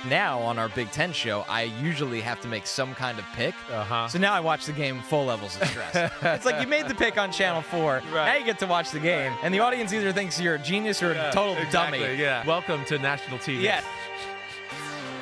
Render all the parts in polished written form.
now on our Big Ten show, I usually have to make some kind of pick. Uh-huh. So now I watch the game full levels of stress. It's like you made the pick on Channel 4. Right. Now you get to watch the game. And the audience either thinks you're a genius or a total exactly, dummy. Yeah. Welcome to national TV. Yeah.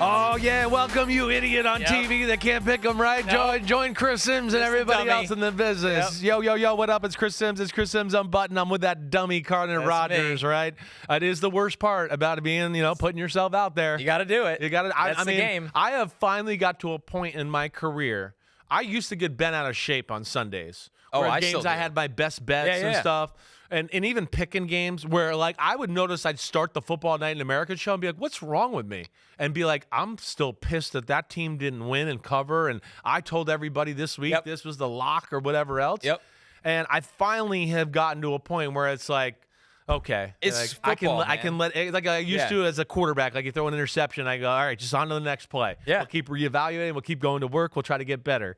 Oh, yeah, welcome, you idiot on Yep. TV that can't pick them, right? Nope. Join Chris Simms and Just a everybody dummy. else in the business. Yep. Yo, what up? It's Chris Simms. It's Chris Simms Unbuttoned. I'm with that dummy Carden That's Rogers, me. right? It is the worst part about it being, putting yourself out there. You got to do it. You got to. That's I the mean, game. I have finally got to a point in my career. I used to get bent out of shape on Sundays. Oh, where I games still I do. had my best bets and stuff. And even picking games where, like, I would notice I'd start the Football Night in America show and be like, what's wrong with me? And be like, I'm still pissed that team didn't win and cover. And I told everybody this week this was the lock or whatever else. Yep. And I finally have gotten to a point where it's like, okay, It's like, football, I can let like I used to as a quarterback. Like you throw an interception, I go, all right, just on to the next play. Yeah. We'll keep reevaluating. We'll keep going to work. We'll try to get better.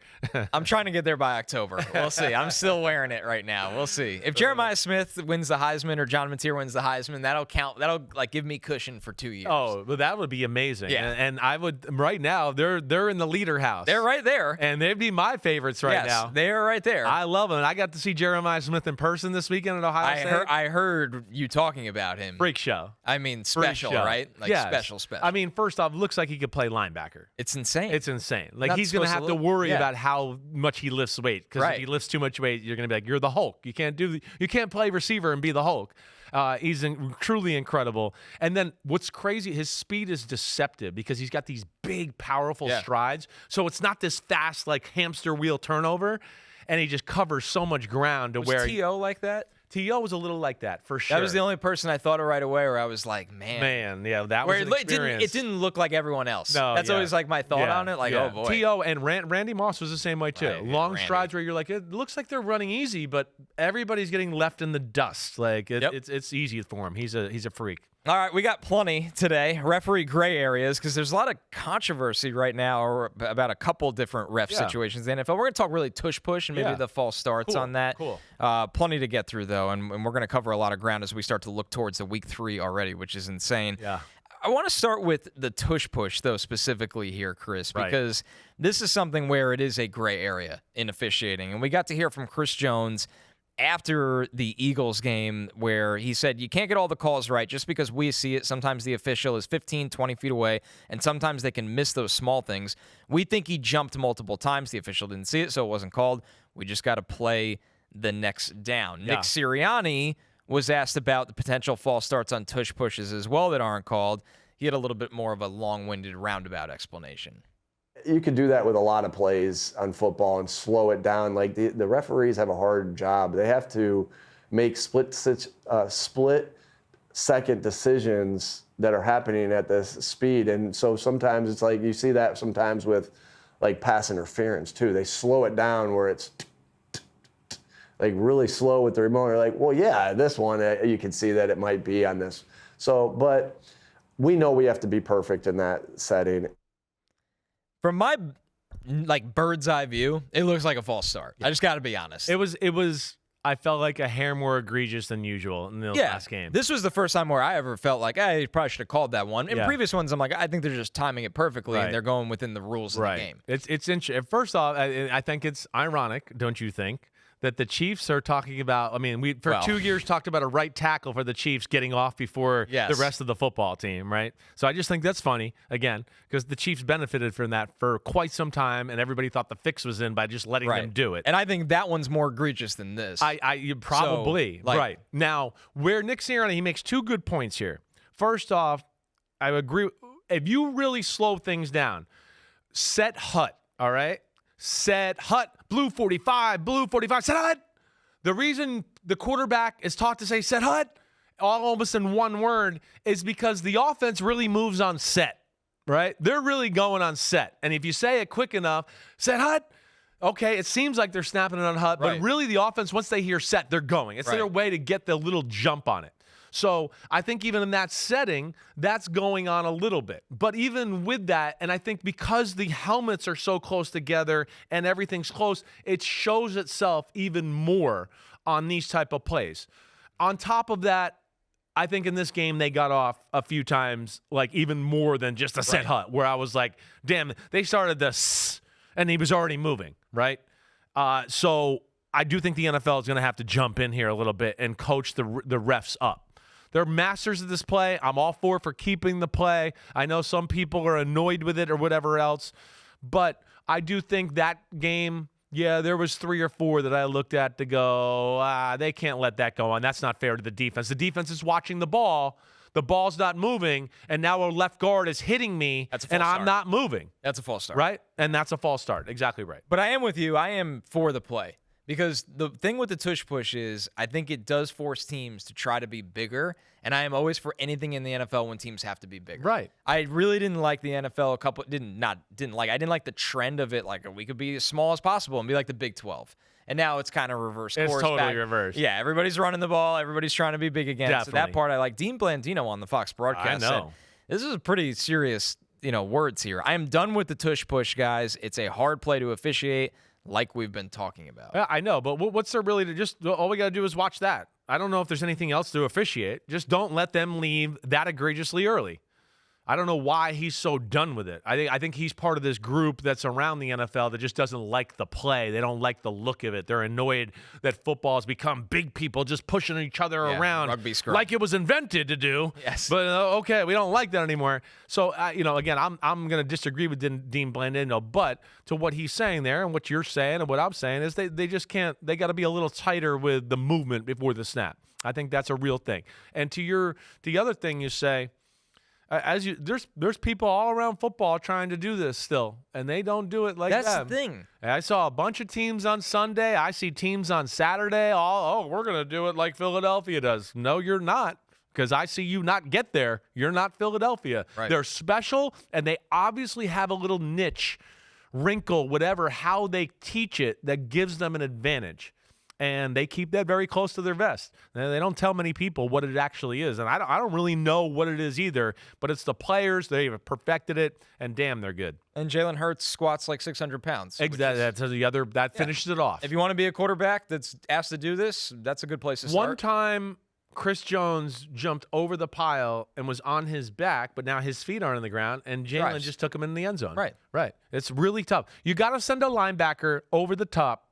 I'm trying to get there by October. We'll see. I'm still wearing it right now. We'll see. If Jeremiah Smith wins the Heisman or John Mateer wins the Heisman, that'll count. That'll like give me cushion for 2 years. Oh, well, that would be amazing. Yeah. And I would right now. They're in the leader house. They're right there. and they'd be my favorites right yes, now. they're right there. I love them. And I got to see Jeremiah Smith in person this weekend at Ohio State. I heard you talking about him. Freak show. I mean, Freak special, show. right? Like Yes. special. I mean, first off, looks like he could play linebacker. It's insane. It's insane. Like Not he's going to supposed have to to look- worry yeah. about how much he lifts weight because Right. if he lifts too much weight, you're going to be like, you're the Hulk. You can't play receiver and be the Hulk. He's truly incredible. And then what's crazy, his speed is deceptive because he's got these big, powerful strides. So it's not this fast like hamster wheel turnover, and he just covers so much ground to Was where T.O. like that? T.O. was a little like that for sure. That was the only person I thought of right away where I was like, man. Yeah, that Where was an experience. it didn't look like everyone else. No, That's yeah. always like my thought Yeah, on it. Like, yeah. oh boy. T.O. and Randy Moss was the same way too. Right, yeah, Long Randy. strides where you're like, it looks like they're running easy, but everybody's getting left in the dust. Like it's easy for him. He's a freak. All right, we got plenty today. Referee gray areas, because there's a lot of controversy right now about a couple different ref situations in the NFL. We're going to talk really tush push and maybe the false starts on that. Cool. Plenty to get through, though, and we're going to cover a lot of ground as we start to look towards the week 3 already, which is insane. Yeah. I want to start with the tush push, though, specifically here, Chris, because this is something where it is a gray area in officiating. And we got to hear from Chris Jones after the Eagles game where he said, you can't get all the calls right just because we see it. Sometimes the official is 15, 20 feet away, and sometimes they can miss those small things. We think he jumped multiple times. The official didn't see it, so it wasn't called. We just got to play the next down. Yeah. Nick Sirianni was asked about the potential false starts on tush pushes as well that aren't called. He had a little bit more of a long-winded roundabout explanation. You could do that with a lot of plays on football and slow it down. Like the referees have a hard job. They have to make split-second decisions that are happening at this speed. And so sometimes it's like you see that sometimes with like pass interference too. They slow it down where it's like really slow with the remote. You're like, well, yeah, this one, you can see that it might be on this. So, but we know we have to be perfect in that setting. From my bird's eye view, it looks like a false start. I just got to be honest. It was. I felt like a hair more egregious than usual in the last game. This was the first time where I ever felt like, hey, you probably should have called that one. In Yeah. previous ones, I'm like, I think they're just timing it perfectly Right. and they're going within the rules of the game. It's interesting. First off, I think it's ironic, don't you think, that the Chiefs are talking about. I mean, we for 2 years talked about a right tackle for the Chiefs getting off before the rest of the football team, right? So I just think that's funny again because the Chiefs benefited from that for quite some time, and everybody thought the fix was in by just letting them do it. And I think that one's more egregious than this. You probably right now where Nick Sirianni, he makes 2 good points here. First off, I agree. If you really slow things down, set hut. All right. Set hut, blue 45, set hut. The reason the quarterback is taught to say set hut almost in one word is because the offense really moves on set, right? They're really going on set. And if you say it quick enough, set hut, okay, it seems like they're snapping it on hut, but really the offense, once they hear set, they're going. It's their way to get the little jump on it. So I think even in that setting, that's going on a little bit. But even with that, and I think because the helmets are so close together and everything's close, it shows itself even more on these type of plays. On top of that, I think in this game they got off a few times, like even more than just a set hut, where I was like, damn, they started this and he was already moving, right? So I do think the NFL is going to have to jump in here a little bit and coach the refs up. They're masters of this play. I'm all for keeping the play. I know some people are annoyed with it or whatever else, but I do think that game, yeah, there was 3 or 4 that I looked at to go, they can't let that go on. That's not fair to the defense. The defense is watching the ball. The ball's not moving, and now a left guard is hitting me, and I'm not moving. That's a false start. Right? And that's a false start. Exactly right. But I am with you. I am for the play. Because the thing with the tush push is I think it does force teams to try to be bigger, and I am always for anything in the NFL when teams have to be bigger. Right. I really didn't like the NFL I didn't like the trend of it, like we could be as small as possible and be like the Big 12. And now it's kind of reverse course. It's totally back. reversed. Yeah, everybody's running the ball, everybody's trying to be big again. Definitely. So that part I like. Dean Blandino on the Fox broadcast said, this is a pretty serious, words here. I am done with the tush push, guys. It's a hard play to officiate. Like we've been talking about. Yeah, I know, but what's there really to just – all we got to do is watch that. I don't know if there's anything else to officiate. Just don't let them leave that egregiously early. I don't know why he's so done with it. I think he's part of this group that's around the NFL that just doesn't like the play. They don't like the look of it. They're annoyed that football has become big people just pushing each other around rugby scrum. like it was invented to do. Yes. But, okay, we don't like that anymore. So, again, I'm going to disagree with Dean Blandino, but to what he's saying there and what you're saying and what I'm saying is they just can't – they got to be a little tighter with the movement before the snap. I think that's a real thing. And to the other thing you say – there's people all around football trying to do this still, and they don't do it like that. That's the thing. I saw a bunch of teams on Sunday. I see teams on Saturday. We're going to do it like Philadelphia does. No, you're not, because I see you not get there. You're not Philadelphia. Right. They're special, and they obviously have a little niche, wrinkle, whatever, how they teach it that gives them an advantage. And they keep that very close to their vest. They don't tell many people what it actually is. And I don't really know what it is either, but it's the players. They have perfected it, and damn, they're good. And Jalen Hurts squats like 600 pounds. Exactly. That finishes it off. If you want to be a quarterback that's asked to do this, that's a good place to start. One time, Chris Jones jumped over the pile and was on his back, but now his feet aren't on the ground, and Jalen just took him in the end zone. Right. It's really tough. You got to send a linebacker over the top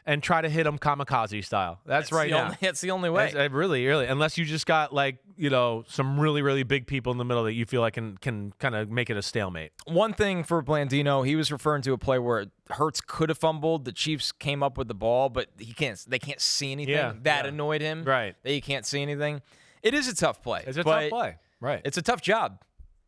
and try to hit them kamikaze style. That's right now. That's the only way. Really. Unless you just got some really, really big people in the middle that you feel like can kind of make it a stalemate. One thing for Blandino, he was referring to a play where Hurts could have fumbled. The Chiefs came up with the ball, but they can't see anything. That annoyed him. Right. That you can't see anything. It is a tough play. It's a tough play. Right. It's a tough job.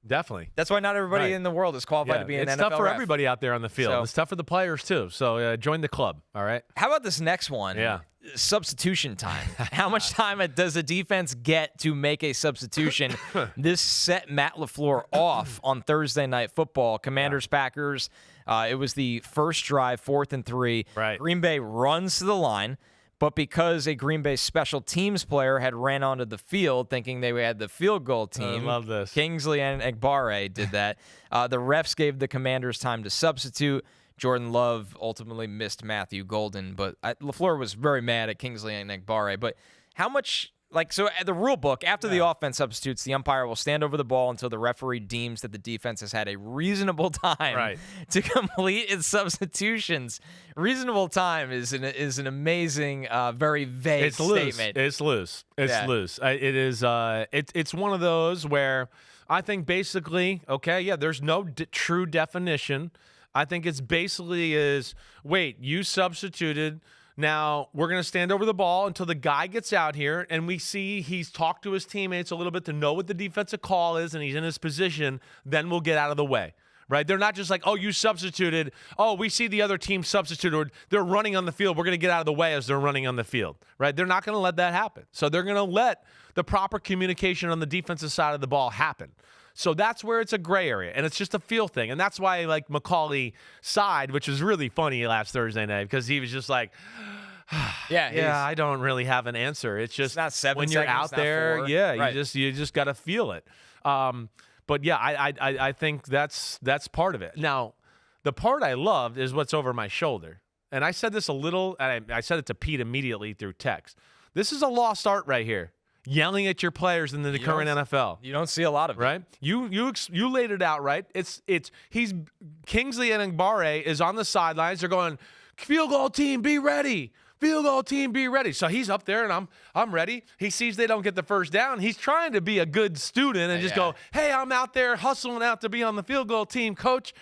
Definitely. That's why not everybody in the world is qualified to be an NFL It's tough for ref. everybody out there on the field. So, it's tough for the players, too. So join the club, all right? How about this next one? Yeah. Substitution time. How much time does a defense get to make a substitution? This set Matt LaFleur off on Thursday Night Football. Commanders-Packers. It was the first drive, 4th and 3. Right. Green Bay runs to the line. But because a Green Bay special teams player had ran onto the field thinking they had the field goal team, I love this. Kingsley and Egbare did that. The refs gave the Commanders time to substitute. Jordan Love ultimately missed Matthew Golden, but LaFleur was very mad at Kingsley and Egbare. But how much... So the rule book, after the offense substitutes, the umpire will stand over the ball until the referee deems that the defense has had a reasonable time to complete its substitutions. Reasonable time is an amazing, very vague statement. It's loose. It's loose. It is. It's one of those where I think basically, there's no true definition. I think it's basically wait, you substituted. Now, we're going to stand over the ball until the guy gets out here, and we see he's talked to his teammates a little bit to know what the defensive call is, and he's in his position. Then we'll get out of the way, right? They're not just like, you substituted. We see the other team substituted. They're running on the field. We're going to get out of the way as they're running on the field, right? They're not going to let that happen. So they're going to let the proper communication on the defensive side of the ball happen. So that's where it's a gray area, and it's just a feel thing. And that's why, McCauley sighed, which was really funny last Thursday night, because he was just like, I don't really have an answer. It's just not 7 when you're seconds, out not there, 4. you just got to feel it. But yeah, I think that's part of it. Now, the part I loved is what's over my shoulder. And I said this a little, and I said it to Pete immediately through text. This is a lost art right here. yelling at your players in the current NFL. You don't see a lot of it. Right? You laid it out right. He's Kingsley Enagbare is on the sidelines. They're going, field goal team, be ready. Field goal team, be ready. So he's up there, and I'm ready. He sees they don't get the first down. He's trying to be a good student and just go, hey, I'm out there hustling out to be on the field goal team, coach.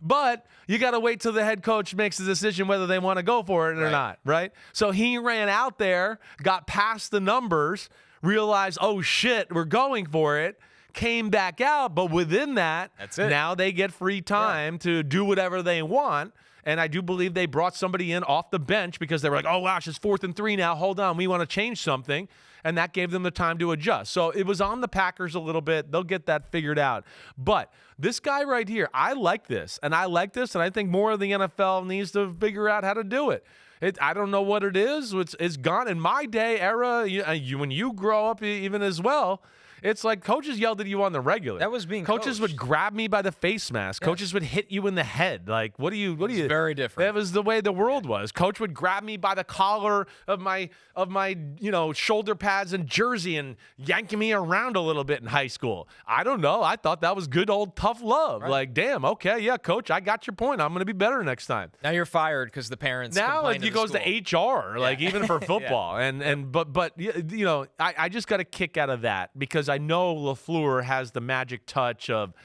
But you got to wait till the head coach makes the decision whether they want to go for it or not, right? So he ran out there, got past the numbers, realized, oh, shit, we're going for it, came back out. But within that, that's it. Now they get free time to do whatever they want. And I do believe they brought somebody in off the bench because they were like, oh, gosh, it's 4th and 3 now. Hold on. We want to change something. And that gave them the time to adjust. So it was on the Packers a little bit. They'll get that figured out. But this guy right here, I like this. And I like this. And I think more of the NFL needs to figure out how to do it. I don't know what it is. It's gone. In my day era, when you grow up even as well, it's like coaches yelled at you on the regular. That was being coaches coached. would grab me by the face mask. Yeah. Coaches would hit you in the head. Like, what do you? Very different. That was the way the world was. Coach would grab me by the collar of my shoulder pads and jersey and yanking me around a little bit in high school. I don't know. I thought that was good old tough love. Right. Like, damn, okay, yeah, coach, I got your point. I'm going to be better next time. Now you're fired because the parents. Now it goes to HR, like even for football, but I just got a kick out of that because I know LaFleur has the magic touch of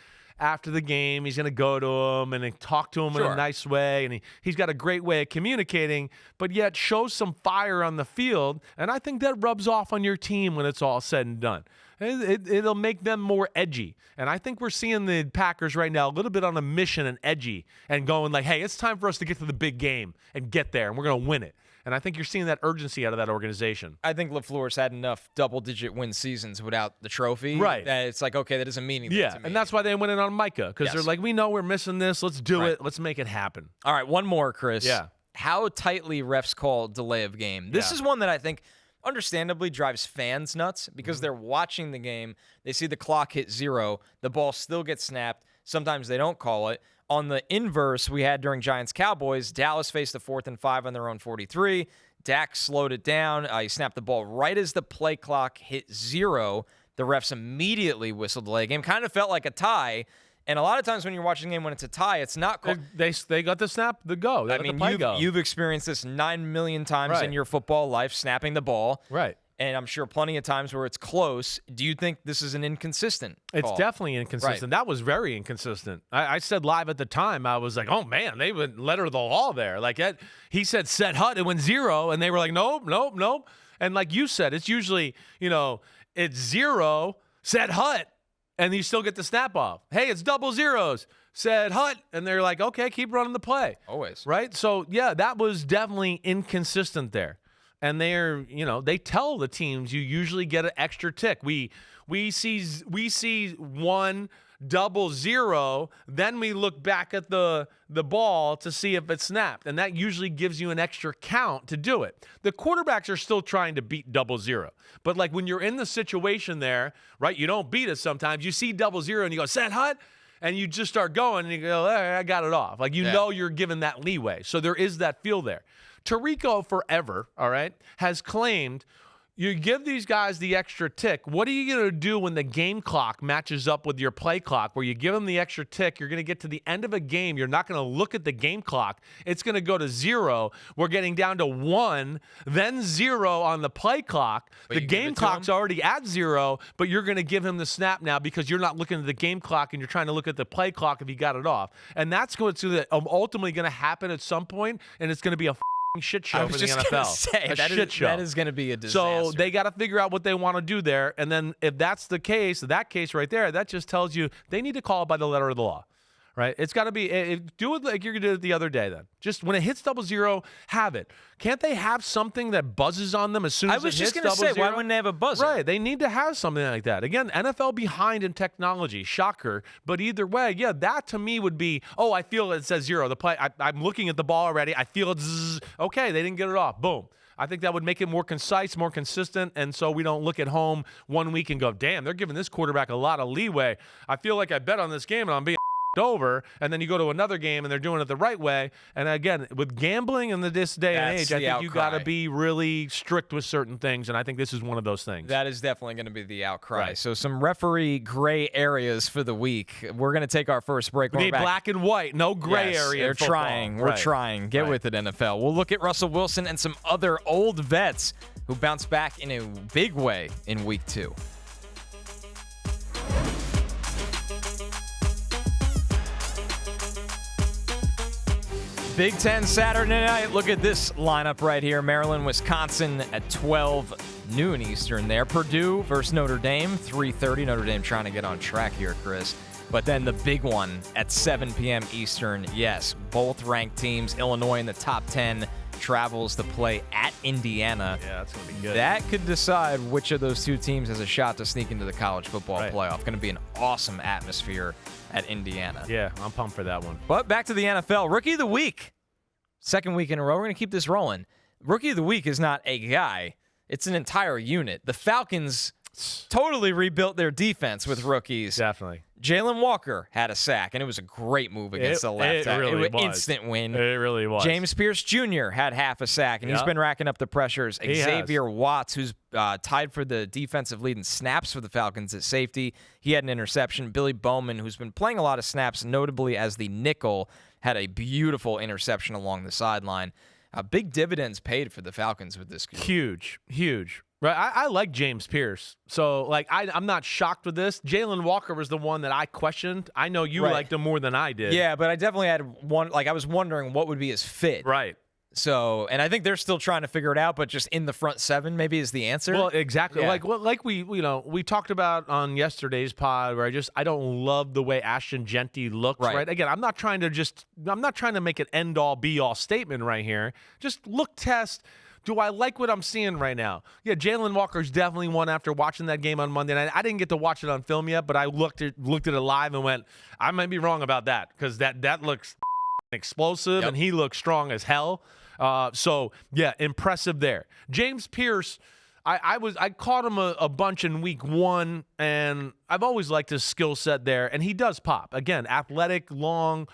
after the game, he's going to go to him and talk to him in a nice way. And he's got a great way of communicating, but yet shows some fire on the field. And I think that rubs off on your team when it's all said and done. It'll make them more edgy. And I think we're seeing the Packers right now a little bit on a mission and edgy and going like, hey, it's time for us to get to the big game and get there, and we're going to win it. And I think you're seeing that urgency out of that organization. I think LaFleur's had enough double-digit win seasons without the trophy. Right. That it's like, okay, that doesn't mean anything to me. And that's why they went in on Micah, because they're like, we know we're missing this. Let's do it. Let's make it happen. All right, one more, Chris. Yeah. How tightly refs call delay of game. This is one that I think understandably drives fans nuts because they're watching the game. They see the clock hit 0. The ball still gets snapped. Sometimes they don't call it. On the inverse we had during Giants-Cowboys, Dallas faced a 4th and 5 on their own 43. Dak slowed it down. He snapped the ball right as the play clock hit 0. The refs immediately whistled delay game. Kind of felt like a tie. And a lot of times when you're watching a game when it's a tie, it's not called. They got the snap, the go. They got the play go. You've experienced this 9 million times in your football life, snapping the ball. Right. And I'm sure plenty of times where it's close. Do you think this is an inconsistent call? It's definitely inconsistent. Right. That was very inconsistent. I said live at the time, I was like, oh, man, they would letter of the law there. Like, he said set hut, it went 0, and they were like, nope. And like you said, it's usually, it's 0, set hut, and you still get the snap off. Hey, it's double zeros, said hut, and they're like, okay, keep running the play. Always. Right? So, yeah, that was definitely inconsistent there. And they tell the teams you usually get an extra tick. We see 1 double 0, then we look back at the ball to see if it snapped, and that usually gives you an extra count to do it. The quarterbacks are still trying to beat double 0, but like when you're in the situation there, right? You don't beat it sometimes. You see double 0 and you go set hut. And you just start going and you go, hey, I got it off. Like, know you're given that leeway. So there is that feel there. Tirico forever, all right, has claimed you give these guys the extra tick. What are you going to do when the game clock matches up with your play clock where you give them the extra tick? You're going to get to the end of a game. You're not going to look at the game clock. It's going to go to 0. We're getting down to 1, then 0 on the play clock. The game clock's already at 0, but you're going to give him the snap now because you're not looking at the game clock and you're trying to look at the play clock if he got it off. And that's going to ultimately going to happen at some point, and it's going to be a shit show for the NFL. That is going to be a disaster. So they got to figure out what they want to do there. And then if that's the case, that case right there, that just tells you they need to call it by the letter of the law. Right? It's got to be, do it like you're going to do it the other day then. Just when it hits double 0, have it. Can't they have something that buzzes on them as soon as it hits double 0? I was just going to say, why wouldn't they have a buzzer? Right. They need to have something like that. Again, NFL behind in technology. Shocker. But either way, yeah, that to me would be, I feel it says 0. The play, I'm looking at the ball already. I feel it. Zzz. Okay, they didn't get it off. Boom. I think that would make it more concise, more consistent, and so we don't look at home one week and go, damn, they're giving this quarterback a lot of leeway. I feel like I bet on this game, and I'm being fucked over, and then you go to another game and they're doing it the right way. And again, with gambling in this day and age, I think you got to be really strict with certain things, and I think this is one of those things. That is definitely going to be the outcry. Right. So some referee gray areas for the week. We're going to take our first break. We need black and white, no gray area. They're trying. We're trying. Get with it, NFL. We'll look at Russell Wilson and some other old vets who bounced back in a big way in week 2. Big Ten Saturday night. Look at this lineup right here. Maryland, Wisconsin at 12 noon Eastern there. Purdue versus Notre Dame, 3:30. Notre Dame trying to get on track here, Chris. But then the big one at 7 p.m. Eastern. Yes, both ranked teams. Illinois in the top 10 travels to play at Indiana. Yeah, that's going to be good. That could decide which of those two teams has a shot to sneak into the college football playoff. Going to be an awesome atmosphere at Indiana. Yeah, I'm pumped for that one. But back to the NFL. Rookie of the week. Second week in a row. We're going to keep this rolling. Rookie of the week is not a guy. It's an entire unit. The Falcons totally rebuilt their defense with rookies. Definitely. Jalen Walker had a sack, and it was a great move against the left. It really was. Instant win. It really was. James Pierce Jr. had half a sack, and he's been racking up the pressures. Xavier Watts, who's tied for the defensive lead in snaps for the Falcons at safety, he had an interception. Billy Bowman, who's been playing a lot of snaps, notably as the nickel, had a beautiful interception along the sideline. Big dividends paid for the Falcons with this group. Huge. Right, I like James Pierce, so I'm not shocked with this. Jalen Walker was the one that I questioned. I know you liked him more than I did. Yeah, but I definitely had one. I was wondering what would be his fit. Right. So, and I think they're still trying to figure it out, but just in the front 7 maybe is the answer. Well, exactly. Yeah. Like we talked about on yesterday's pod, where I don't love the way Ashton Genty looks. Right. Again, I'm not trying to make an end all be all statement right here. Just look test. Do I like what I'm seeing right now? Yeah, Jalen Walker's definitely one after watching that game on Monday night. I didn't get to watch it on film yet, but I looked at it live and went, I might be wrong about that, because that looks explosive and he looks strong as hell. So yeah, impressive there. James Pierce, I caught him a bunch in week 1, and I've always liked his skill set there, and he does pop. Again, athletic, long,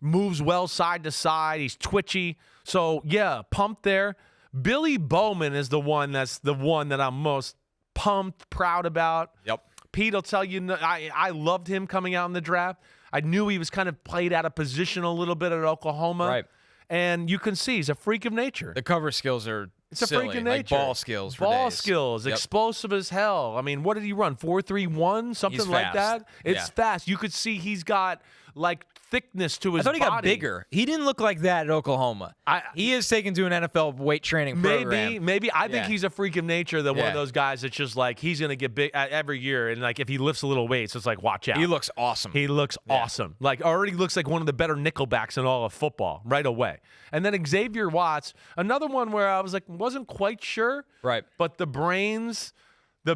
moves well side to side. He's twitchy. So yeah, pumped there. Billy Bowman is the one that I'm most pumped, proud about. Yep. Pete will tell you, I loved him coming out in the draft. I knew he was kind of played out of position a little bit at Oklahoma. Right. And you can see he's a freak of nature. The cover skills are It's a freak of nature. Ball skills for Ball days. skills, Yep. explosive as hell. I mean, what did he run? 4.31, something He's like fast. that? It's fast. You could see he's got thickness to his I thought he body. got bigger. He didn't look like that at Oklahoma. He is taken to an NFL weight training program. Maybe. I think he's a freak of nature, one of those guys that's just he's going to get big every year. And if he lifts a little weight, it's watch out. He looks awesome. He looks awesome. Already looks like one of the better nickelbacks in all of football right away. And then Xavier Watts, another one where I wasn't quite sure. Right. But the brains, the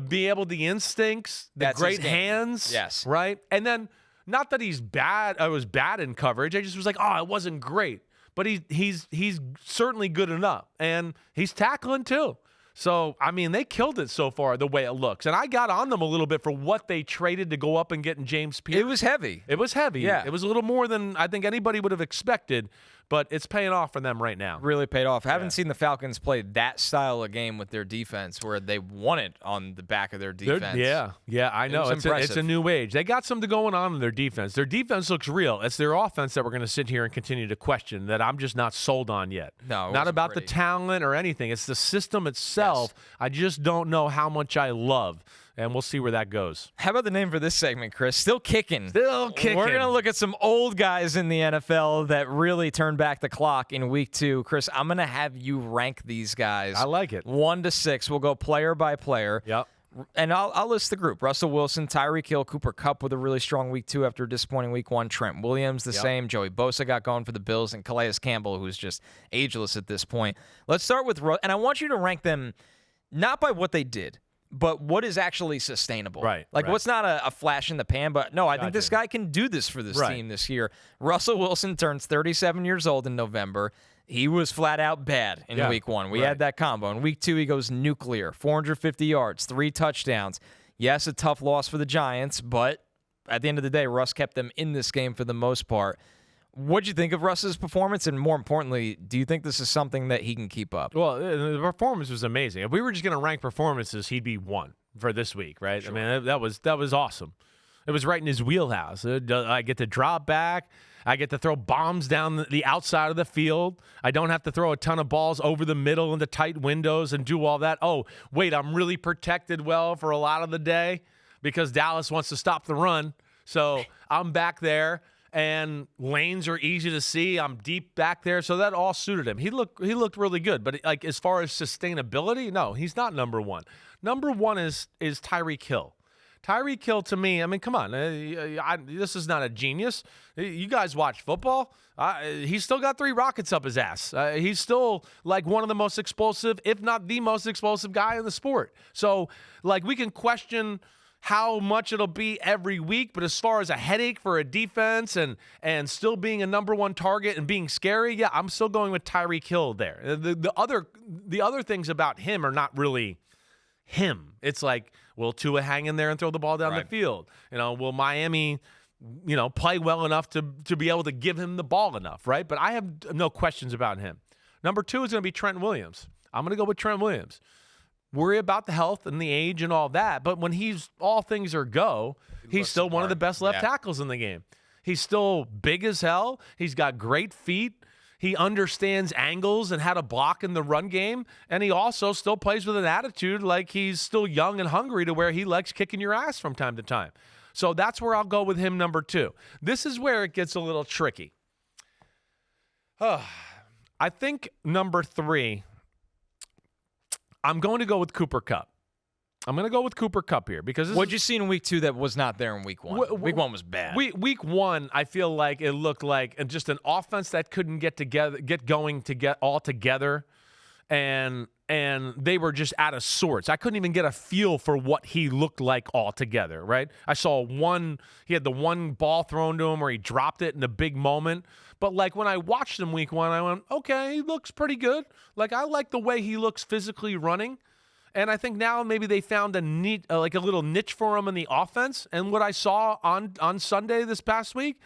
instincts, the That's great his game. hands. Yes. Right. And then, not that he's bad. I was bad in coverage. I just was it wasn't great. But he's certainly good enough, and he's tackling too. So they killed it so far the way it looks. And I got on them a little bit for what they traded to go up and get in James Pierce. It was heavy. Yeah. It was a little more than I think anybody would have expected. But it's paying off for them right now. Really paid off. I haven't seen the Falcons play that style of game with their defense where they won it on the back of their defense. Yeah, I know. It's a new age. They got something going on in their defense. Their defense looks real. It's their offense that we're going to sit here and continue to question that I'm just not sold on yet. No, not about the talent or anything. It's the system itself. Yes. I just don't know how much I love. And we'll see where that goes. How about the name for this segment, Chris? Still kicking. Still kicking. We're going to look at some old guys in the NFL that really turned back the clock in week 2. Chris, I'm going to have you rank these guys. I like it. 1 to 6. We'll go player by player. Yep. And I'll list the group. Russell Wilson, Tyreek Hill, Cooper Kupp with a really strong week 2 after a disappointing week 1. Trent Williams, the same. Joey Bosa got going for the Bills. And Calais Campbell, who's just ageless at this point. Let's start with and I want you to rank them not by what they did, but what is actually sustainable. Right. What's not a flash in the pan, but no, I think this guy can do this for this team this year. Russell Wilson turns 37 years old in November. He was flat out bad in week 1. We had that combo. In week 2, he goes nuclear, 450 yards, 3 touchdowns. Yes, a tough loss for the Giants, but at the end of the day, Russ kept them in this game for the most part. What'd you think of Russ's performance? And more importantly, do you think this is something that he can keep up? Well, the performance was amazing. If we were just going to rank performances, he'd be 1 for this week, right? Sure. I mean, that was awesome. It was right in his wheelhouse. I get to drop back. I get to throw bombs down the outside of the field. I don't have to throw a ton of balls over the middle into tight windows and do all that. Oh, wait, I'm really protected well for a lot of the day because Dallas wants to stop the run. So I'm back there, and lanes are easy to see. I'm deep back there, so that all suited him. He looked really good. But like as far as sustainability, no, he's not number 1. Number 1 is Tyreek Hill. Tyreek Hill, to me, I mean, come on. This is not a genius. You guys watch football. He's still got 3 rockets up his ass. He's still like one of the most explosive, if not the most explosive guy in the sport. So, like, we can question how much it'll be every week, but as far as a headache for a defense and still being a number 1 target and being scary, yeah, I'm still going with Tyreek Hill there. The other things about him are not really him. It's like, will Tua hang in there and throw the ball down the field? Will Miami, play well enough to be able to give him the ball enough, right? But I have no questions about him. Number 2 is going to be Trent Williams. I'm going to go with Trent Williams. Worry about the health and the age and all that, but when all things are go, he's still one of the best left tackles in the game. He's still big as hell. He's got great feet. He understands angles and how to block in the run game, and he also still plays with an attitude like he's still young and hungry to where he likes kicking your ass from time to time. So that's where I'll go with him, number 2. This is where it gets a little tricky. I think number 3, I'm going to go with Cooper Kupp. I'm going to go with Cooper Kupp here because what'd you see in week 2 that was not there in week 1? Week 1 was bad. Week 1, I feel like it looked like just an offense that couldn't get all together, and they were just out of sorts. I couldn't even get a feel for what he looked like altogether, right? I saw he had the one ball thrown to him where he dropped it in a big moment. But like when I watched him week 1, I went, okay, he looks pretty good. Like I like the way he looks physically running. And I think now maybe they found a little niche for him in the offense. And what I saw on Sunday this past week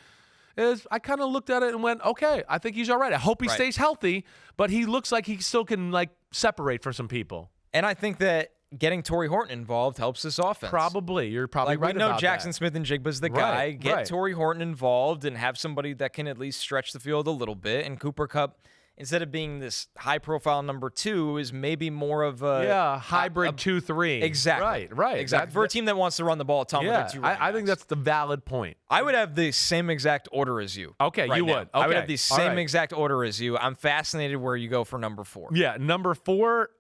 is I kind of looked at it and went, okay, I think he's all right. I hope he stays healthy, but he looks like he still can separate for some people. And I think that getting Torrey Horton involved helps this offense. Probably. You're probably right about that. We know Jackson Smith-Njigba's the guy. Get Torrey Horton involved and have somebody that can at least stretch the field a little bit. And Cooper Kupp, instead of being this high-profile number 2, is maybe more of a hybrid 2-3. Exactly. Right. Exactly. For a team that wants to run the ball a ton with their 2 I think that's the valid point. I would have the same exact order as you. Okay, you would. Okay. I would have the same exact order as you. I'm fascinated where you go for number 4. Yeah, number 4,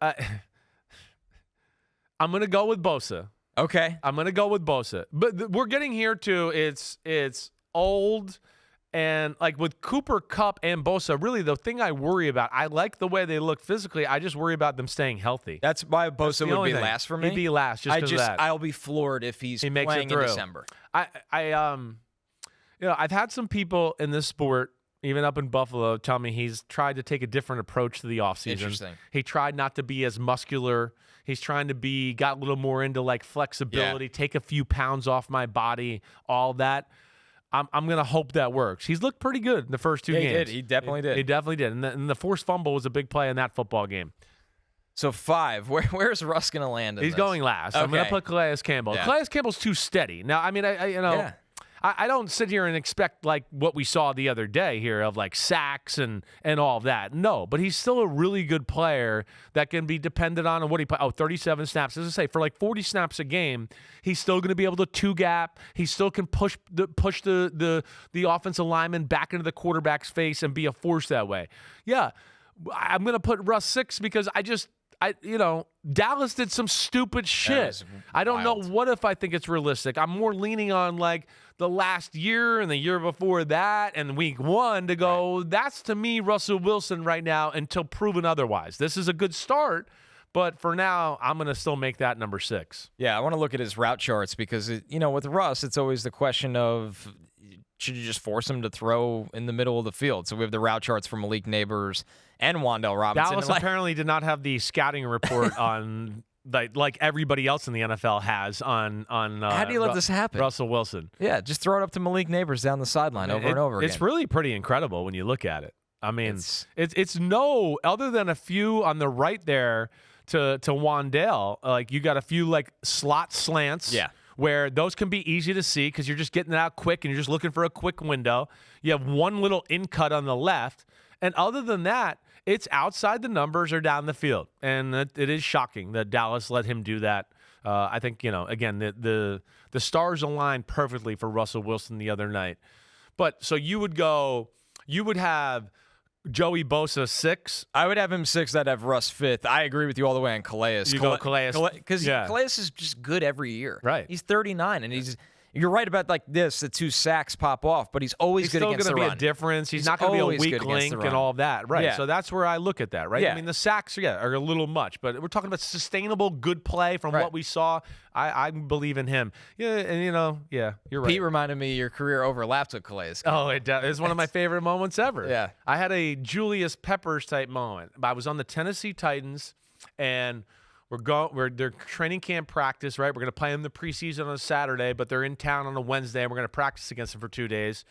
I'm going to go with Bosa. Okay. I'm going to go with Bosa. But we're getting here to it's old. And like with Cooper Kupp and Bosa, really the thing I worry about, I like the way they look physically. I just worry about them staying healthy. That's why Bosa would be last for me. He'd be last just because of that. I'll be floored if he makes playing it through in December. I've had some people in this sport, even up in Buffalo, tell me he's tried to take a different approach to the offseason. Interesting. He tried not to be as muscular. He's trying to got a little more into like flexibility, take a few pounds off my body, all that. I'm going to hope that works. He's looked pretty good in the first 2 games. He definitely did. He definitely did. And the forced fumble was a big play in that football game. So 5, where's Russ going to land in He's this? going last. Okay. I'm going to put Calais Campbell. Yeah. Calais Campbell's too steady. Now, I mean, I don't sit here and expect like what we saw the other day here of like sacks and all of that. No, but he's still a really good player that can be depended on what he play. 37 snaps. As I say, for like 40 snaps a game, he's still going to be able to 2-gap. He still can push the offensive lineman back into the quarterback's face and be a force that way. Yeah, I'm going to put Russ 6 because Dallas did some stupid shit. I don't know what if I think it's realistic. I'm more leaning on like the last year and the year before that and week 1 to go, that's to me Russell Wilson right now until proven otherwise. This is a good start, but for now, I'm going to still make that number 6. Yeah, I want to look at his route charts because, with Russ, it's always the question of should you just force him to throw in the middle of the field? So we have the route charts from Malik Neighbors and Wan'Dale Robinson. Dallas apparently did not have the scouting report on like everybody else in the NFL has on. How do you let this happen? Russell Wilson. Yeah, just throw it up to Malik Neighbors down the sideline over and over again. It's really pretty incredible when you look at it. I mean, it's no other than a few on the right there to Wandale. Like you got a few like slot slants. Yeah. Where those can be easy to see because you're just getting it out quick and you're just looking for a quick window. You have one little in cut on the left. And other than that, it's outside the numbers or down the field. And it is shocking that Dallas let him do that. I think, again, the stars aligned perfectly for Russell Wilson the other night. But so you would have Joey Bosa 6. I would have him 6. I'd have Russ 5th. I agree with you all the way on Calais. Go Calais. Because Calais is just good every year. Right. He's 39, and you're right about like this. The 2 sacks pop off, but he's always good against the run. He's still going to be a difference. He's not going to be a weak link and all of that. Right. Yeah. So that's where I look at that, right? Yeah. I mean, the sacks are a little much, but we're talking about sustainable, good play from what we saw. I believe in him. Yeah, and you're right. Pete reminded me your career overlapped with Calais. Oh, it's one of my favorite moments ever. Yeah. I had a Julius Peppers type moment. I was on the Tennessee Titans, and they're training camp practice, right? We're going to play them the preseason on a Saturday, but they're in town on a Wednesday, and we're going to practice against them for 2 days.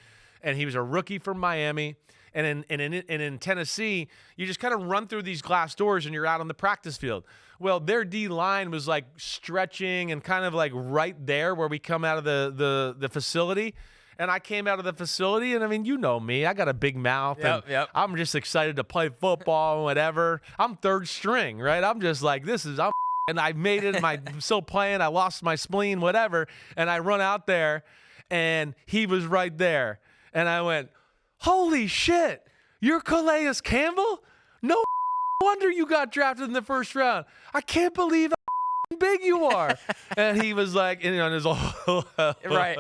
And he was a rookie from Miami. And in Tennessee, you just kind of run through these glass doors and you're out on the practice field. Well, their D-line was like stretching and kind of like right there where we come out of the facility. And I came out of the facility, and I mean, you know me. I got a big mouth. Yep. I'm just excited to play football and whatever. I'm third string, right? I'm just like, and I made it. I'm still playing. I lost my spleen, whatever. And I run out there, and he was right there. And I went, holy shit, you're Calais Campbell? No wonder you got drafted in the first round. I can't believe how big you are. And he was like, on his right.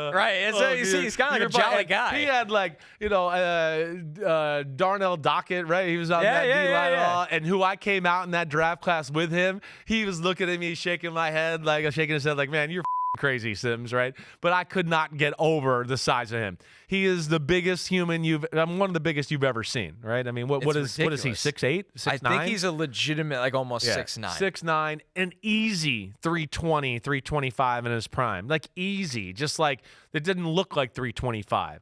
He's kind of like a jolly guy. He had like, Darnell Dockett, right? He was on that D-line, and who I came out in that draft class with him. He was looking at me, shaking my head, like shaking his head, like, man, you're crazy, Simms, right? But I could not get over the size of him. He is the biggest human I'm one of the biggest you've ever seen, right? I mean, what is he, 6'8", 6'9"? I think he's a legitimate, like almost 6'9". 6'9", an easy 320, 325 in his prime. Like easy, just like it didn't look like 325.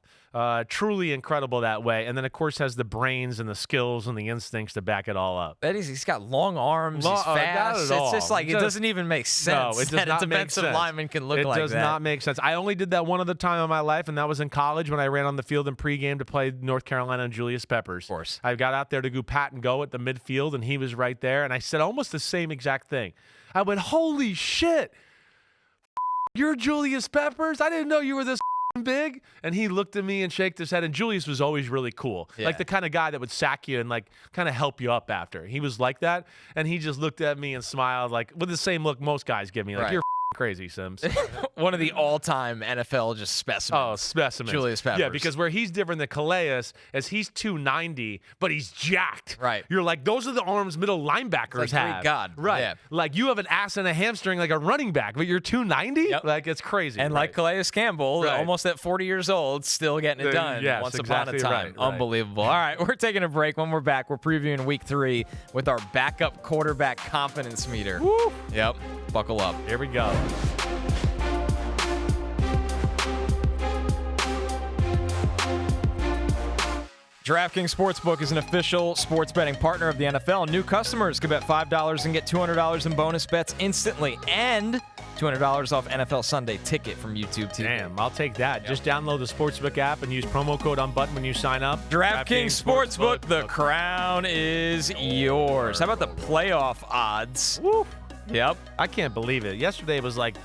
Truly incredible that way. And then, of course, has the brains and the skills and the instincts to back it all up. He's got long arms. He's fast. It's just like, it doesn't even make sense. No, it does not a defensive lineman can look like that. It does not make sense. I only did that one other time in my life, and that was in college when I ran on the field in pregame to play North Carolina and Julius Peppers. Of course. I got out there to go pat and go at the midfield, and he was right there. And I said almost the same exact thing. I went, holy shit, you're Julius Peppers? I didn't know you were this big. And he looked at me and shook his head. And Julius was always really cool, like the kind of guy that would sack you and like kind of help you up after. He was like that, and he just looked at me and smiled, like with the same look most guys give me, like you're crazy, Simms. One of the all-time NFL just specimens. Oh, specimens. Julius Peppers. Yeah, because where he's different than Calais is he's 290, but he's jacked. Right. You're like, those are the arms middle linebackers have. Great God. Right. Yeah. Like you have an ass and a hamstring like a running back, but you're 290? Yep. Like it's crazy. And like Calais Campbell, almost at 40 years old, still getting it done once upon a time. Right. Unbelievable. All right, we're taking a break. When we're back, we're previewing week 3 with our backup quarterback confidence meter. Woo. Yep. Buckle up. Here we go. DraftKings Sportsbook is an official sports betting partner of the NFL. New customers can bet $5 and get $200 in bonus bets instantly, and $200 off NFL Sunday Ticket from YouTube TV. Damn, I'll take that. Just download the Sportsbook app and use promo code Unbuttoned when you sign up. DraftKings Sportsbook, the crown is yours. How about the playoff odds? Woo. Yep. I can't believe it. Yesterday was like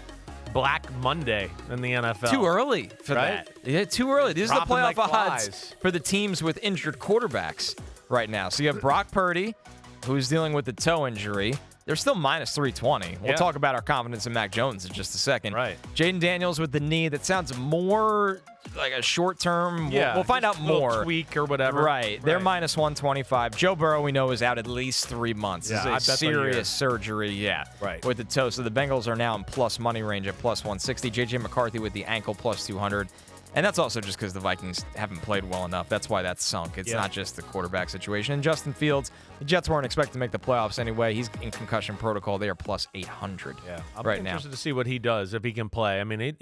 Black Monday in the NFL. Too early for that. Yeah, too early. These are the playoff odds for the teams with injured quarterbacks right now. So you have Brock Purdy, who's dealing with the toe injury. They're still minus 320. We'll talk about our confidence in Mac Jones in just a second. Right. Jaden Daniels with the knee. That sounds more like a short term. Yeah, we'll find out more. Tweak or whatever. Right. They're minus 125. Joe Burrow, we know, is out at least 3 months. Yeah, it's a serious surgery. Yeah. Right. With the toe. So the Bengals are now in plus money range at plus 160. J.J. McCarthy with the ankle plus 200. And that's also just because the Vikings haven't played well enough. That's why that's sunk. It's not just the quarterback situation. And Justin Fields, the Jets weren't expected to make the playoffs anyway. He's in concussion protocol. They are plus 800 I'm right now. interested to see what he does, if he can play. I mean,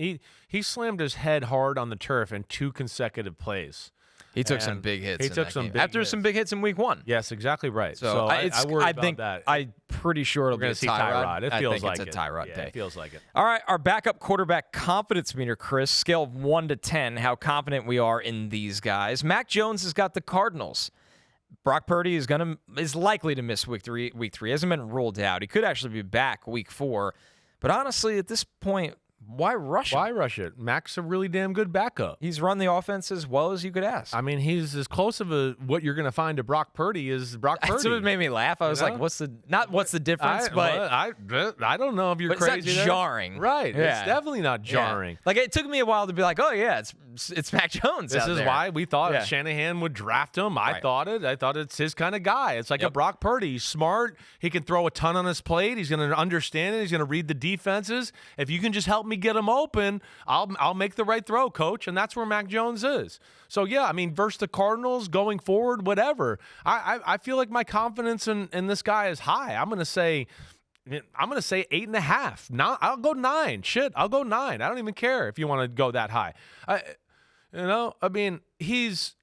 he slammed his head hard on the turf in 2 consecutive plays. He took some big hits. After some big hits in week 1. Yes, exactly right. So I worry about that. I'm pretty sure it'll be a Tyrod. It feels like it's a Tyrod day. It feels like it. All right, our backup quarterback confidence meter, Chris, scale of 1 to 10, how confident we are in these guys. Mac Jones has got the Cardinals. Brock Purdy is likely to miss week 3. He hasn't been ruled out. He could actually be back week 4. But honestly, at this point, why rush him? Why rush it? Mac's a really damn good backup. He's run the offense as well as you could ask. I mean, he's as close of what you're going to find to Brock Purdy as Brock Purdy. That's what made me laugh. I was like, what's the difference? I don't know if you're crazy. It's not jarring. Right. Yeah. It's definitely not jarring. Yeah. Like, it took me a while to be like, oh, yeah, it's Mac Jones This out is there. why we thought Shanahan would draft him. I thought it's his kind of guy. It's like a Brock Purdy. He's smart. He can throw a ton on his plate. He's going to understand it. He's going to read the defenses. If you can just help me get him open, I'll make the right throw, coach. And that's where Mac Jones is. So, yeah, I mean, versus the Cardinals going forward, whatever. I feel like my confidence in this guy is high. I'm going to say 8.5. Now I'll go 9. Shit, I'll go 9. I don't even care if you want to go that high. I mean, he's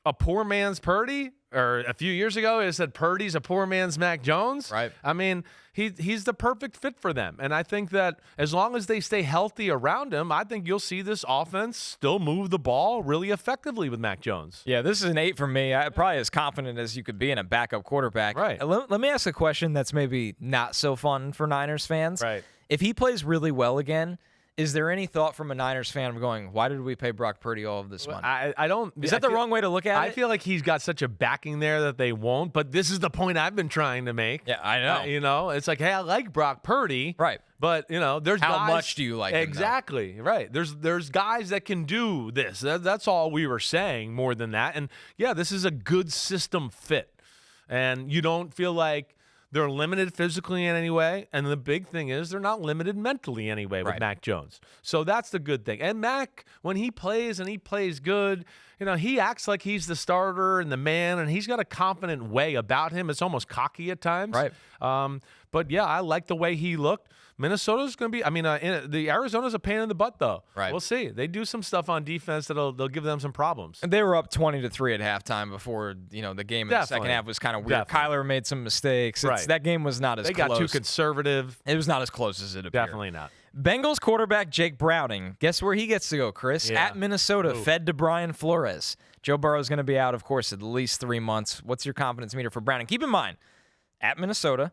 a poor man's Purdy. Or a few years ago, it said Purdy's a poor man's Mac Jones. Right. I mean, he's the perfect fit for them. And I think that as long as they stay healthy around him, I think you'll see this offense still move the ball really effectively with Mac Jones. Yeah, this is an 8 for me. I'm probably as confident as you could be in a backup quarterback. Right. Let me ask a question that's maybe not so fun for Niners fans. Right. If he plays really well again, is there any thought from a Niners fan going, why did we pay Brock Purdy all of this money? I don't. Is that the wrong way to look at it? I feel like he's got such a backing there that they won't. But this is the point I've been trying to make. Yeah, I know. It's like, hey, I like Brock Purdy. Right. But, there's How guys, much do you like him, exactly, right. There's guys that can do this. That's all we were saying more than that. And, yeah, this is a good system fit. And you don't feel like they're limited physically in any way, and the big thing is they're not limited mentally anyway with Mac Jones. So that's the good thing. And Mac, when he plays and he plays good, he acts like he's the starter and the man, and he's got a confident way about him. It's almost cocky at times. Right. But, yeah, I like the way he looked. Minnesota's going to be the Arizona's a pain in the butt, though. Right. We'll see. They do some stuff on defense they'll give them some problems. And they were up 20-3 at halftime before, the game in the second half was kind of weird. Definitely. Kyler made some mistakes. Right. That game was not as They close. got too conservative. It was not as close as it appeared. Definitely not. Bengals quarterback Jake Browning. Guess where he gets to go, Chris? Yeah. At Minnesota, fed to Brian Flores. Joe Burrow's going to be out, of course, at least 3 months. What's your confidence meter for Browning? Keep in mind, at Minnesota,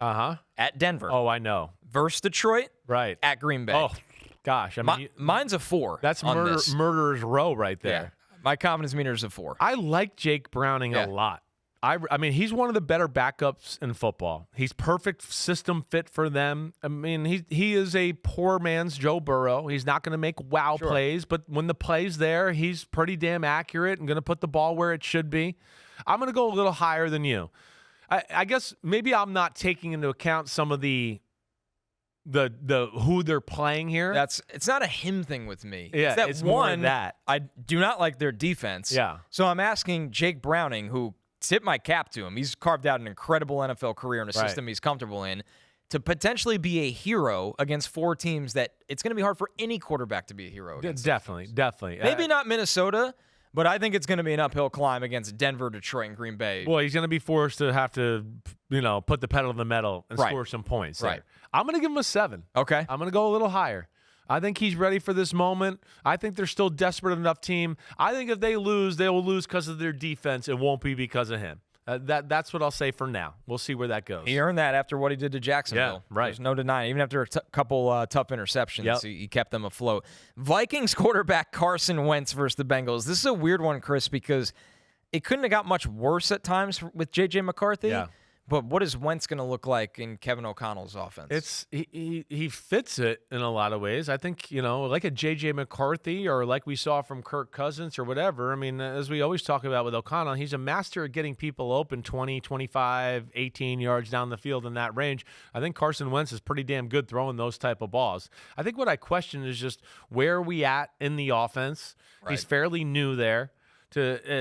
at Denver. Oh, I know. Versus Detroit, right. At Green Bay. Oh, gosh. I mean, mine's a 4. That's murderer's row right there. Yeah. My confidence meter is a 4. I like Jake Browning a lot. I mean, he's one of the better backups in football. He's perfect system fit for them. I mean, he is a poor man's Joe Burrow. He's not going to make plays, but when the play's there, he's pretty damn accurate and going to put the ball where it should be. I'm going to go a little higher than you. I guess maybe I'm not taking into account some of the who they're playing here. It's not a him thing with me. Yeah, it's more that. I do not like their defense. Yeah. So I'm asking Jake Browning, who tip my cap to him. He's carved out an incredible NFL career in a system he's comfortable in, to potentially be a hero against 4 teams that it's going to be hard for any quarterback to be a hero against. Definitely. Maybe not Minnesota, but I think it's going to be an uphill climb against Denver, Detroit, and Green Bay. Well, he's going to be forced to have to, put the pedal to the metal and score some points. Right. I'm going to give him a 7. Okay. I'm going to go a little higher. I think he's ready for this moment. I think they're still desperate enough team. I think if they lose, they will lose because of their defense. It won't be because of him. That's what I'll say for now. We'll see where that goes. He earned that after what he did to Jacksonville. Yeah, right. There's no denying. Even after a couple tough interceptions, he kept them afloat. Vikings quarterback Carson Wentz versus the Bengals. This is a weird one, Chris, because it couldn't have got much worse at times with J.J. McCarthy. Yeah. But what is Wentz going to look like in Kevin O'Connell's offense? He fits it in a lot of ways. I think, like a J.J. McCarthy or like we saw from Kirk Cousins or whatever. I mean, as we always talk about with O'Connell, he's a master at getting people open 20, 25, 18 yards down the field in that range. I think Carson Wentz is pretty damn good throwing those type of balls. I think what I question is just where are we at in the offense? Right. He's fairly new there.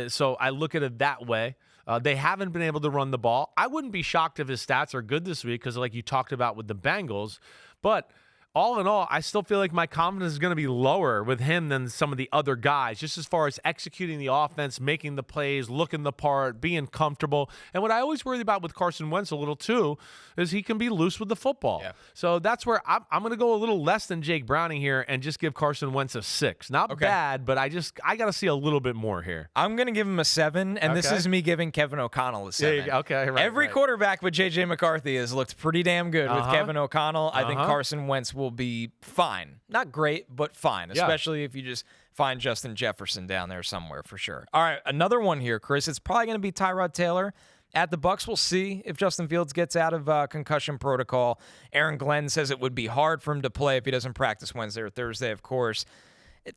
So I look at it that way. They haven't been able to run the ball. I wouldn't be shocked if his stats are good this week because like you talked about with the Bengals. But all in all, I still feel like my confidence is going to be lower with him than some of the other guys, just as far as executing the offense, making the plays, looking the part, being comfortable. And what I always worry about with Carson Wentz a little too is he can be loose with the football. Yeah. So that's where I'm going to go a little less than Jake Browning here and just give Carson Wentz a 6. Not bad, but I got to see a little bit more here. I'm going to give him a 7, and this is me giving Kevin O'Connell a 7. Okay, right. Every quarterback with J.J. McCarthy has looked pretty damn good with Kevin O'Connell. I think Carson Wentz will be fine. Not great, but fine, especially if you just find Justin Jefferson down there somewhere for sure. All right, another one here, Chris. It's probably going to be Tyrod Taylor. At the Bucs, we'll see if Justin Fields gets out of concussion protocol. Aaron Glenn says it would be hard for him to play if he doesn't practice Wednesday or Thursday, of course.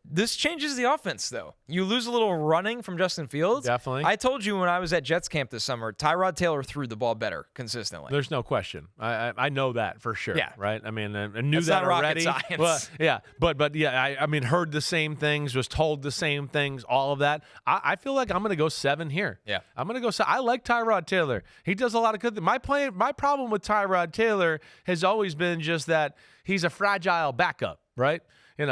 This changes the offense, though. You lose a little running from Justin Fields. Definitely. I told you when I was at Jets camp this summer, Tyrod Taylor threw the ball better consistently. There's no question. I know that for sure. Yeah. Right. I mean, I knew That's that not already. Rocket science. Well, yeah. But yeah. I mean, heard the same things, was told the same things. All of that. I feel like I'm going to go 7 here. Yeah. I'm going to go 7. I like Tyrod Taylor. He does a lot of good things. My problem with Tyrod Taylor has always been just that he's a fragile backup. Right. You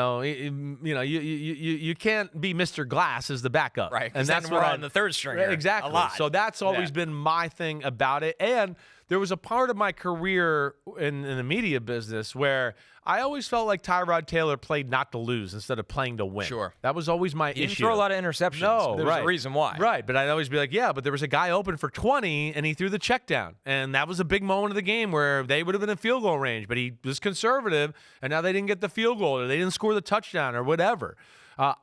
can't be Mr. Glass as the backup. Right, and that's what on the third string. Exactly. A lot. So that's always been my thing about it. And there was a part of my career in the media business where I always felt like Tyrod Taylor played not to lose instead of playing to win. Sure. That was always my issue. He didn't issue. throw a lot of interceptions. No, There's a reason why. Right, but I'd always be like, yeah, but there was a guy open for 20, and he threw the check down. And that was a big moment of the game where they would have been in field goal range, but he was conservative, and now they didn't get the field goal, or they didn't score the touchdown, or whatever.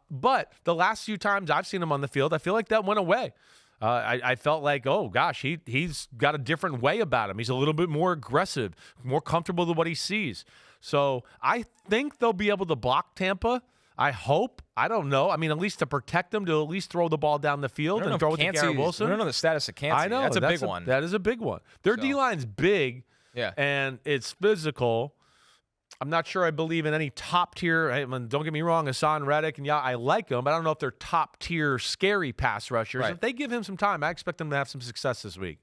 But the last few times I've seen him on the field, I feel like that went away. I felt like, oh, gosh, he's got a different way about him. He's a little bit more aggressive, more comfortable with what he sees. So I think they'll be able to block Tampa. I hope. I don't know. I mean, at least to protect them, to at least throw the ball down the field and throw it to Garrett Wilson. I don't know the status of Kancey. I know. That's a big one. That is a big one. Their D-line's big, and it's physical. I'm not sure I believe in any top-tier. I mean, don't get me wrong, Hassan Reddick, and I like them, but I don't know if they're top-tier scary pass rushers. Right. If they give him some time, I expect them to have some success this week.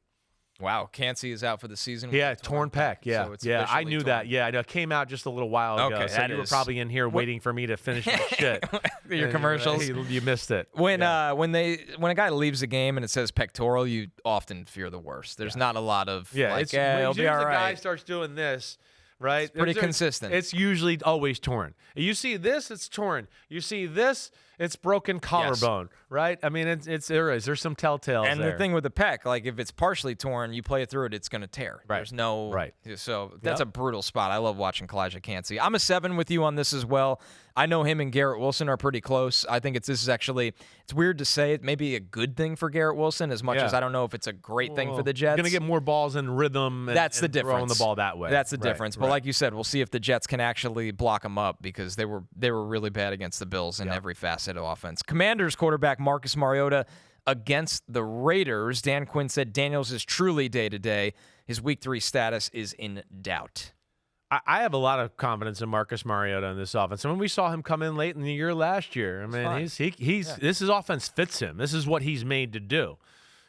Wow, Kancey is out for the season. Yeah, torn pec. Yeah, so I knew that. Yeah, I know. It came out just a little while ago. Okay, so you were probably in here waiting for me to finish my shit. Your commercials. You missed it. When a guy leaves the game and it says pectoral, you often fear the worst. There's not a lot of it'll be all right. The guy starts doing this. Right, it's pretty consistent. It's usually always torn. You see this, it's torn. You see this, it's broken collarbone. Yes. Right? I mean, there's some telltales. And the thing with the pec, like if it's partially torn, you play it through it, it's going to tear. Right. There's no right. So that's a brutal spot. I love watching Kalijah Kancey. I'm a 7 with you on this as well. I know him and Garrett Wilson are pretty close. I think it's weird to say it may be a good thing for Garrett Wilson as much as I don't know if it's a great thing for the Jets. Going to get more balls in rhythm. That's the difference. Throwing the ball that way. That's the difference. But like you said, we'll see if the Jets can actually block them up because they were really bad against the Bills in every facet of offense. Commanders quarterback Marcus Mariota against the Raiders. Dan Quinn said Daniels is truly day-to-day. His Week 3 status is in doubt. I have a lot of confidence in Marcus Mariota in this offense. I mean, we saw him come in late in the year last year. I mean, this offense fits him. This is what he's made to do.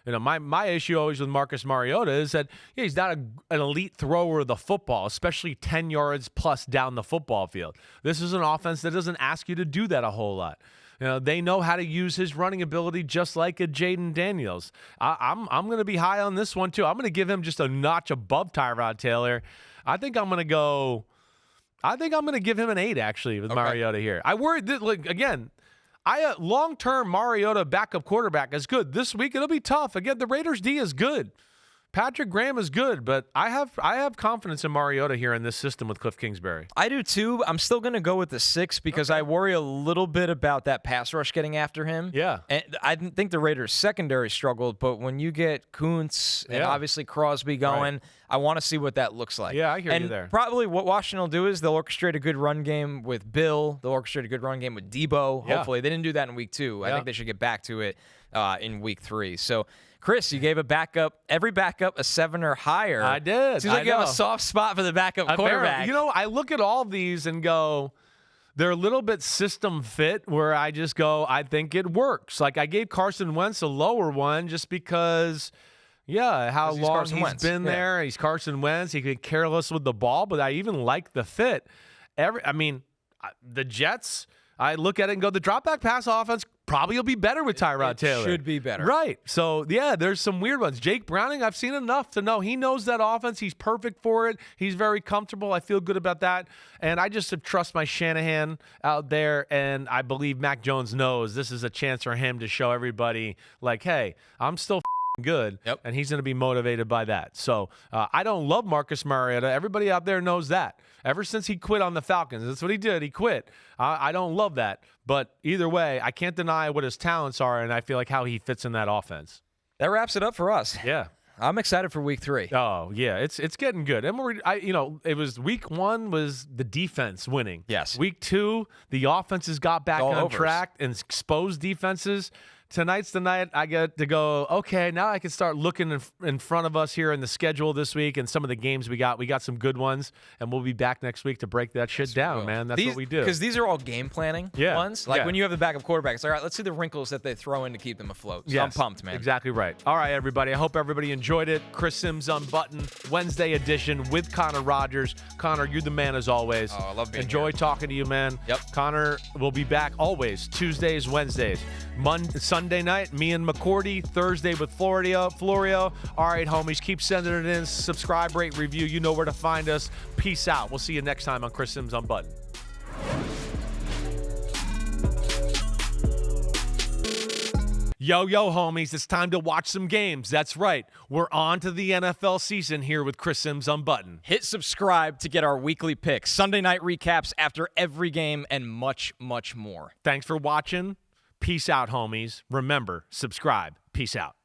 You know, my issue always with Marcus Mariota is that he's not an elite thrower of the football, especially 10 yards plus down the football field. This is an offense that doesn't ask you to do that a whole lot. You know, they know how to use his running ability just like a Jaden Daniels. I'm going to be high on this one too. I'm going to give him just a notch above Tyrod Taylor. I think I'm going to give him an 8 actually with Mariota here. I worried that again. Long-term Mariota backup quarterback is good. This week it'll be tough. Again, the Raiders D is good. Patrick Graham is good, but I have confidence in Mariota here in this system with Cliff Kingsbury. I do too. I'm still going to go with the 6 because I worry a little bit about that pass rush getting after him. Yeah. And I didn't think the Raiders' secondary struggled, but when you get Kuntz and obviously Crosby going, I want to see what that looks like. Yeah, I hear you there. Probably what Washington will do is they'll orchestrate a good run game with Bill. They'll orchestrate a good run game with Debo. Yeah. Hopefully. They didn't do that in week 2. I think they should get back to it in week 3. So, Chris, you gave every backup a 7 or higher. I did. Seems like you have a soft spot for the backup quarterback. You know, I look at all these and go, they're a little bit system fit where I just go, I think it works. Like I gave Carson Wentz a lower one just because, how long he's been there. He's Carson Wentz. He could be careless with the ball, but I even like the fit. The Jets, I look at it and go, the drop back pass offense probably will be better with Tyrod Taylor. Should be better. Right. So, there's some weird ones. Jake Browning, I've seen enough to know he knows that offense. He's perfect for it. He's very comfortable. I feel good about that. And I just trust my Shanahan out there, and I believe Mac Jones knows this is a chance for him to show everybody, like, hey, I'm still good, and he's going to be motivated by that. So I don't love Marcus Mariota. Everybody out there knows that. Ever since he quit on the Falcons, that's what he did. He quit. I don't love that. But either way, I can't deny what his talents are, and I feel like how he fits in that offense. That wraps it up for us. Yeah. I'm excited for week 3. Oh, yeah, it's getting good. And it was week 1 was the defense winning. Yes. Week 2, the offenses got back on track and exposed defenses. Tonight's the night I get to go, okay, now I can start looking in front of us here in the schedule this week and some of the games we got. We got some good ones, and we'll be back next week to break that shit down, man. That's what we do. Because these are all game planning ones. Like when you have the backup quarterback, it's like, all right, let's see the wrinkles that they throw in to keep them afloat. So I'm pumped, man. Exactly right. All right, everybody. I hope everybody enjoyed it. Chris Simms Unbuttoned, Wednesday edition with Connor Rogers. Connor, you're the man as always. Oh, I love being Enjoy here. talking to you, man. Yep. Connor will be back always, Tuesdays, Wednesdays. Sunday night, me and McCourty. Thursday with Florio. All right, homies, keep sending it in. Subscribe, rate, review. You know where to find us. Peace out. We'll see you next time on Chris Simms Unbuttoned. Yo, homies, it's time to watch some games. That's right. We're on to the NFL season here with Chris Simms Unbuttoned. Hit subscribe to get our weekly picks, Sunday night recaps after every game, and much, much more. Thanks for watching. Peace out, homies. Remember, subscribe. Peace out.